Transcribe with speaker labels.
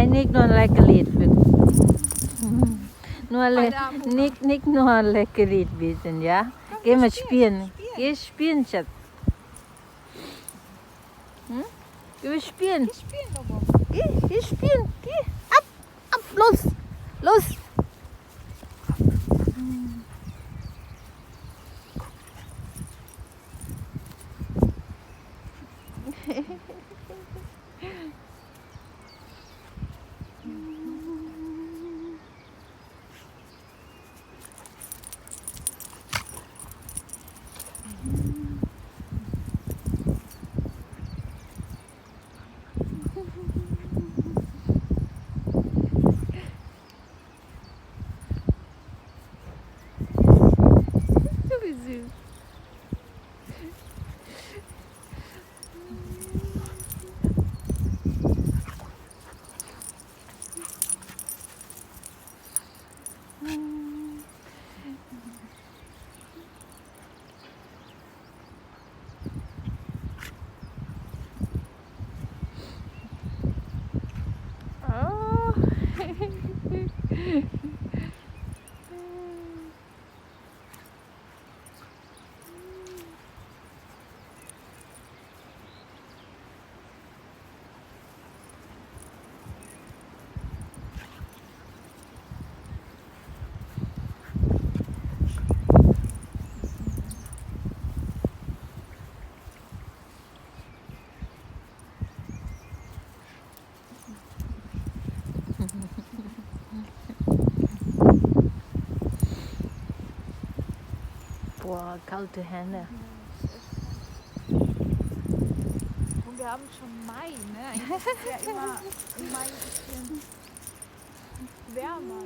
Speaker 1: Nick nog lekker lied nur Nick nur lekker Lied bieten, ja? Geh mal spielen. Geh spielen, Schatz. Hm? Geh spielen. Geh spielen. Geh. Ab, los. Los. Wie süß. Oh. Boah, kalte Hände.
Speaker 2: Und wir haben schon Mai, ne? Eigentlich ist es ja immer im Mai ein bisschen wärmer.